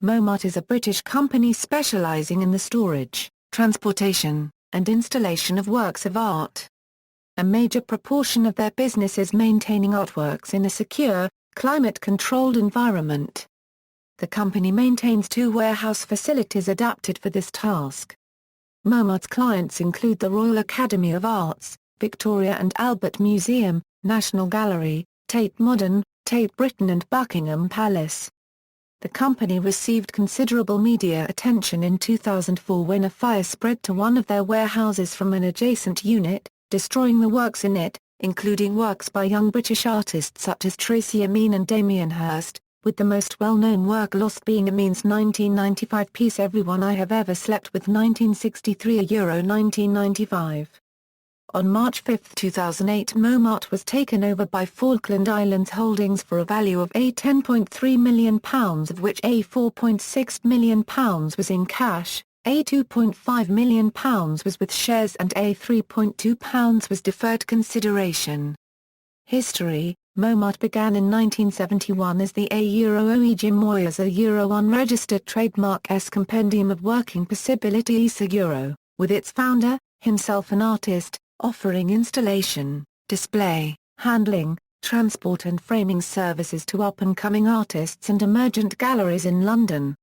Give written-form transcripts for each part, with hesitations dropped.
Momart is a British company specialising in the storage, transportation, and installation of works of art. A major proportion of their business is maintaining artworks in a secure, climate-controlled environment. The company maintains 2 warehouse facilities adapted for this task. Momart's clients include the Royal Academy of Arts, Victoria and Albert Museum, National Gallery, Tate Modern, Tate Britain and Buckingham Palace. The company received considerable media attention in 2004 when a fire spread to one of their warehouses from an adjacent unit, destroying the works in it, including works by young British artists such as Tracey, Emin and Damien Hirst, with the most well-known work lost being Emin's 1995 piece Everyone I Have Ever Slept With 1963 €1995. On March 5, 2008 Momart was taken over by Falkland Islands Holdings for a value of £10.3 million, of which £4.6 million was in cash, £2.5 million was with shares and £3.2 was deferred consideration. History: Momart began in 1971 as the A-OE Jim Moyer's A unregistered trademark S compendium of working possibilities A, with its founder, himself an artist, offering installation, display, handling, transport and framing services to up-and-coming artists and emergent galleries in London.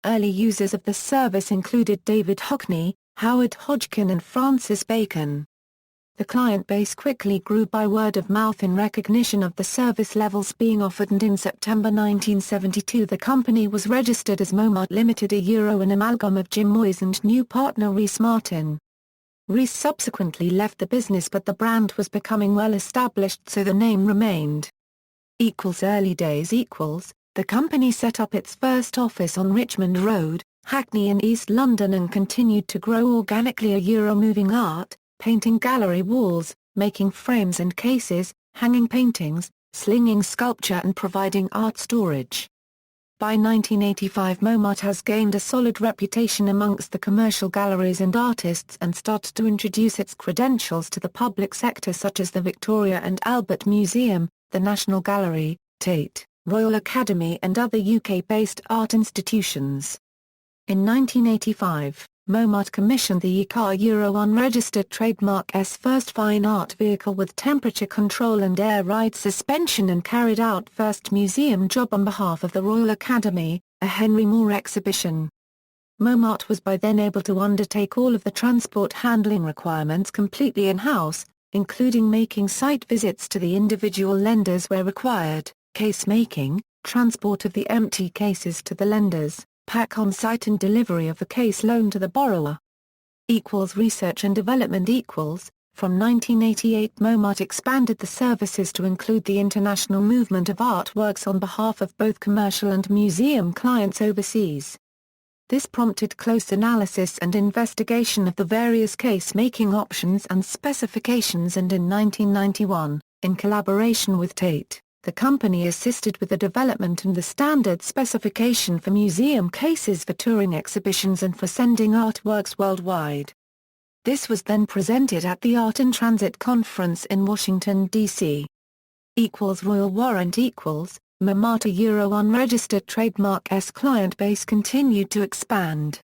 Early users of the service included David Hockney, Howard Hodgkin and Francis Bacon. The client base quickly grew by word of mouth in recognition of the service levels being offered, and in September 1972 the company was registered as Momart Limited, an amalgam of Jim Moyes and new partner Rhys Martin. Rhys subsequently left the business, but the brand was becoming well established, so the name remained. Early days. The company set up its first office on Richmond Road, Hackney in East London and continued to grow organically moving art, painting gallery walls, making frames and cases, hanging paintings, slinging sculpture and providing art storage. By 1985 Momart has gained a solid reputation amongst the commercial galleries and artists and started to introduce its credentials to the public sector, such as the Victoria and Albert Museum, the National Gallery, Tate, Royal Academy and other UK-based art institutions. In 1985, Momart commissioned the ICAR unregistered trademark S first fine art vehicle with temperature control and air ride suspension and carried out first museum job on behalf of the Royal Academy, a Henry Moore exhibition. Momart was by then able to undertake all of the transport handling requirements completely in-house, including making site visits to the individual lenders where required, case making, transport of the empty cases to the lenders, pack on site and delivery of the case loan to the borrower. Research and development. From 1988 Momart expanded the services to include the international movement of artworks on behalf of both commercial and museum clients overseas. This prompted close analysis and investigation of the various case-making options and specifications, and in 1991, in collaboration with Tate, the company assisted with the development and the standard specification for museum cases for touring exhibitions and for sending artworks worldwide. This was then presented at the Art in Transit Conference in Washington, D.C. Royal Warrant. Momart unregistered trademark S client base continued to expand.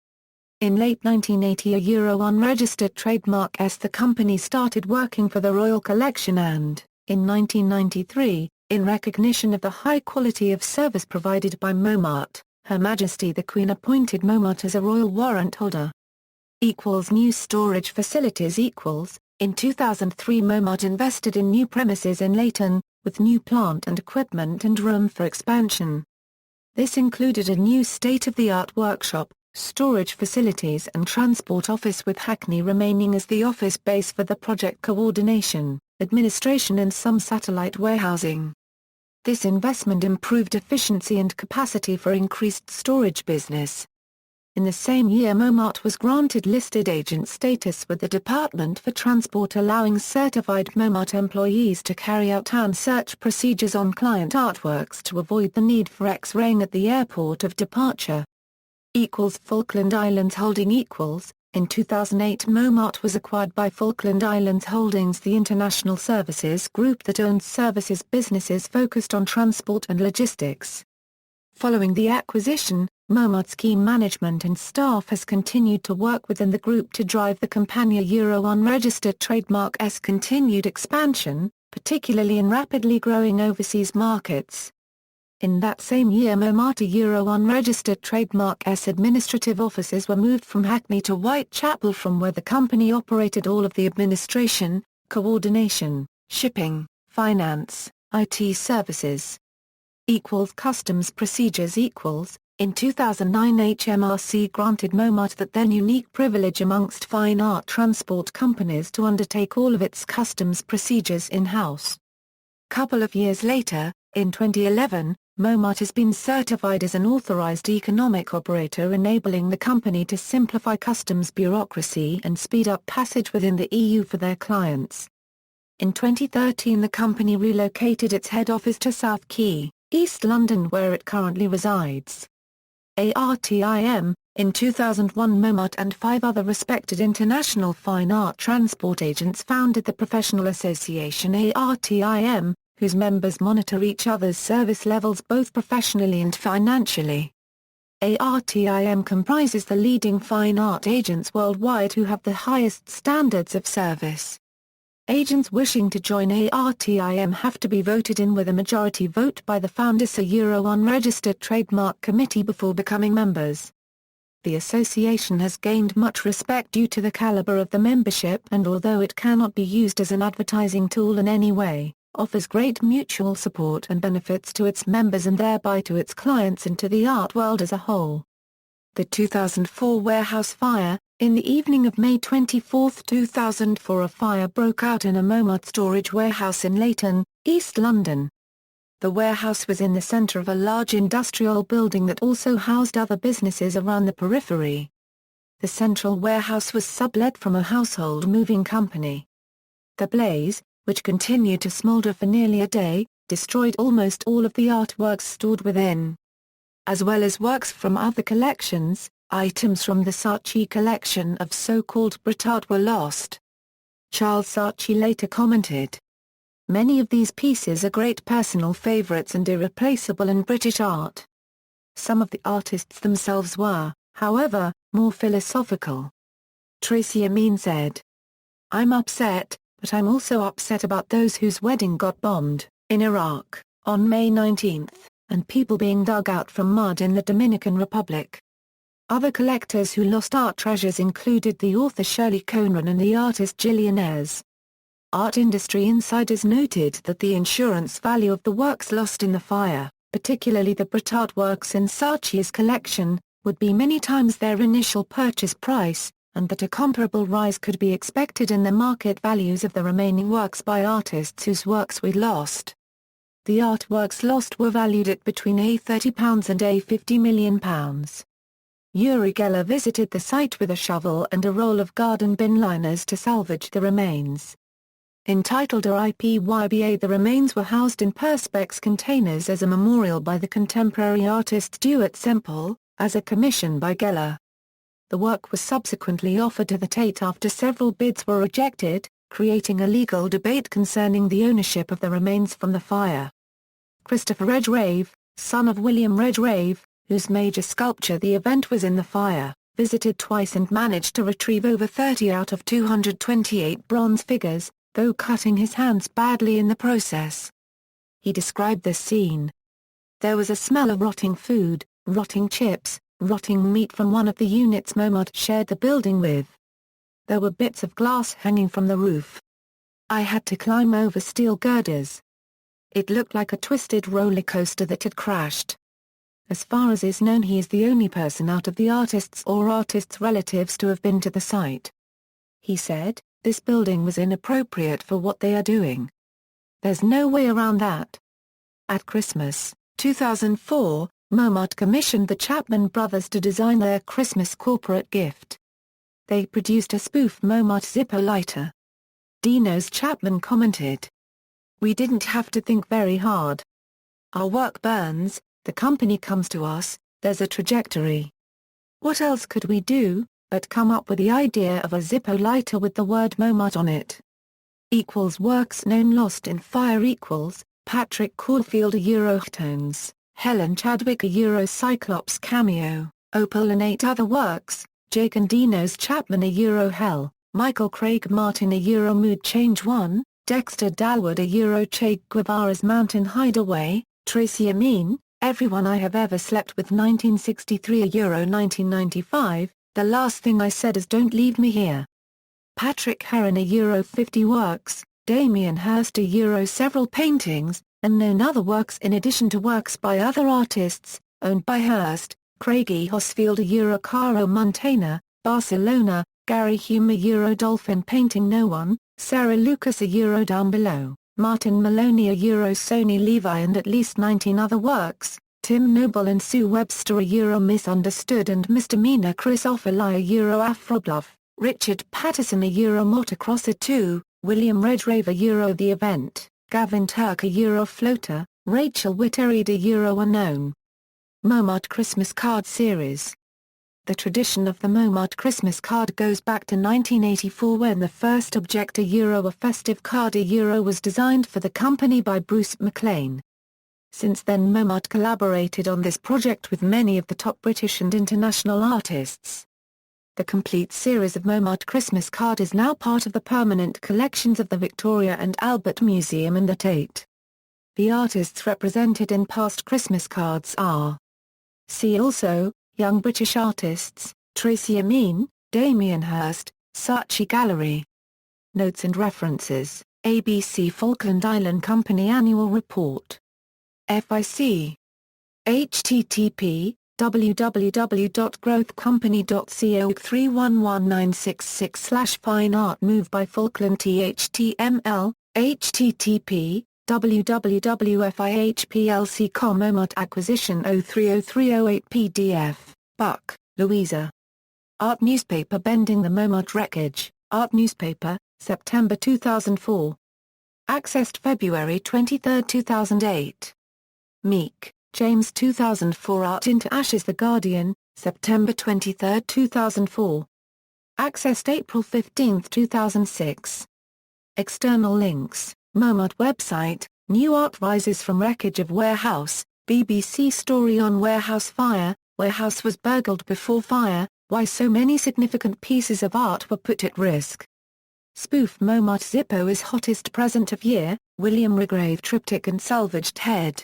In late 1980 unregistered trademark S the company started working for the Royal Collection and, in 1993, in recognition of the high quality of service provided by Momart, Her Majesty the Queen appointed Momart as a royal warrant holder. New storage facilities. In 2003 Momart invested in new premises in Leighton, with new plant and equipment and room for expansion. This included a new state-of-the-art workshop, storage facilities and transport office, with Hackney remaining as the office base for the project coordination, administration and some satellite warehousing. This investment improved efficiency and capacity for increased storage business. In the same year Momart was granted listed agent status with the Department for Transport, allowing certified Momart employees to carry out hand search procedures on client artworks to avoid the need for X-raying at the airport of departure. Falkland Islands Holdings. In 2008 Momart was acquired by Falkland Islands Holdings, the international services group that owns services businesses focused on transport and logistics. Following the acquisition, Momart's key management and staff has continued to work within the group to drive the Campania Euro unregistered trademark's continued expansion, particularly in rapidly growing overseas markets. In that same year, Momart Euro unregistered trademark's administrative offices were moved from Hackney to Whitechapel, from where the company operated all of the administration, coordination, shipping, finance, IT services. Customs procedures. In 2009, HMRC granted Momart that then unique privilege amongst fine art transport companies to undertake all of its customs procedures in-house. Couple of years later, in 2011, Momart has been certified as an authorized economic operator, enabling the company to simplify customs bureaucracy and speed up passage within the EU for their clients. In 2013, the company relocated its head office to South Quay, East London, where it currently resides. ARTIM, in 2001, Momart and 5 other respected international fine art transport agents founded the professional association ARTIM, whose members monitor each other's service levels both professionally and financially. ARTIM comprises the leading fine art agents worldwide who have the highest standards of service. Agents wishing to join ARTIM have to be voted in with a majority vote by the Founders Euro Unregistered Trademark Committee before becoming members. The association has gained much respect due to the caliber of the membership, and although it cannot be used as an advertising tool in any way, offers great mutual support and benefits to its members and thereby to its clients and to the art world as a whole. The 2004 warehouse fire. In the evening of May 24, 2004, a fire broke out in a Momart storage warehouse in Leighton, East London. The warehouse was in the centre of a large industrial building that also housed other businesses around the periphery. The central warehouse was sublet from a household moving company. The blaze, which continued to smoulder for nearly a day, destroyed almost all of the artworks stored within. As well as works from other collections, items from the Saatchi collection of so-called Brit art were lost. Charles Saatchi later commented, "Many of these pieces are great personal favourites and irreplaceable in British art." Some of the artists themselves were, however, more philosophical. Tracey Emin said, "I'm upset, but I'm also upset about those whose wedding got bombed, in Iraq, on May 19, and people being dug out from mud in the Dominican Republic." Other collectors who lost art treasures included the author Shirley Conran and the artist Gillian Ayres. Art industry insiders noted that the insurance value of the works lost in the fire, particularly the Brit art works in Saatchi's collection, would be many times their initial purchase price, and that a comparable rise could be expected in the market values of the remaining works by artists whose works we lost. The artworks lost were valued at between £30 and £50 million. Uri Geller visited the site with a shovel and a roll of garden bin liners to salvage the remains. Entitled RIPYBA, the remains were housed in perspex containers as a memorial by the contemporary artist Stuart Semple, as a commission by Geller. The work was subsequently offered to the Tate after several bids were rejected, creating a legal debate concerning the ownership of the remains from the fire. Christopher Redgrave, son of William Redgrave, whose major sculpture The Event was in the fire, visited twice and managed to retrieve over 30 out of 228 bronze figures, though cutting his hands badly in the process. He described the scene. "There was a smell of rotting food, rotting chips, rotting meat from one of the units Momart shared the building with. There were bits of glass hanging from the roof. I had to climb over steel girders. It looked like a twisted roller coaster that had crashed." As far as is known, he is the only person out of the artists or artists' relatives to have been to the site. He said, "This building was inappropriate for what they are doing. There's no way around that." At Christmas, 2004, Momart commissioned the Chapman brothers to design their Christmas corporate gift. They produced a spoof Momart Zippo lighter. Dinos Chapman commented, "We didn't have to think very hard. Our work burns. The company comes to us, there's a trajectory. What else could we do, but come up with the idea of a Zippo lighter with the word Momart on it?" Works known lost in fire. Patrick Caulfield Eurotones, Helen Chadwick a Euro Cyclops cameo, Opal and 8 other works, Jake and Dino's Chapman a Euro Hell, Michael Craig Martin a Euro Mood Change 1, Dexter Dalwood a Euro Che Guevara's Mountain Hideaway, Tracey Emin, Everyone I Have Ever Slept With 1963 a Euro 1995, The Last Thing I Said Is Don't Leave Me Here. Patrick Heron a Euro 50 works, Damien Hirst a Euro several paintings, and known other works in addition to works by other artists, owned by Hirst, Craig E. Hosfield a Euro Caro Montana, Barcelona, Gary Hume a Euro Dolphin painting No One, Sarah Lucas a Euro Down Below, Martin Maloney a Euro Sony Levi and at least 19 other works, Tim Noble and Sue Webster a Euro Misunderstood and Misdemeanor Chris Offerly a Euro Afroblove, Richard Patterson a Euro Motocross a 2, William Redgrave a Euro The Event, Gavin Turk a Euro Floater, Rachel Whittereed a Euro Unknown. Momart Christmas Card Series. The tradition of the Momart Christmas card goes back to 1984 when the first object a Euro a festive card a Euro was designed for the company by Bruce McLean. Since then Momart collaborated on this project with many of the top British and international artists. The complete series of Momart Christmas card is now part of the permanent collections of the Victoria and Albert Museum and the Tate. The artists represented in past Christmas cards are: see also, Young British Artists, Tracey Emin, Damien Hirst, Saatchi Gallery. Notes and references, ABC Falkland Island Company Annual Report. FIC. http www.growthcompany.co/311966/fine art move by Falkland html, http www.fihplc.com Momart acquisition 030308 PDF, Buck, Louisa. Art newspaper Bending the Momart Wreckage, Art newspaper, September 2004. Accessed February 23, 2008. Meek, James 2004 Art into Ashes The Guardian, September 23, 2004. Accessed April 15, 2006. External links, Momart website, New art rises from wreckage of warehouse, BBC story on warehouse fire, warehouse was burgled before fire, why so many significant pieces of art were put at risk. Spoof Momart Zippo is hottest present of year, William Regrave triptych and salvaged head.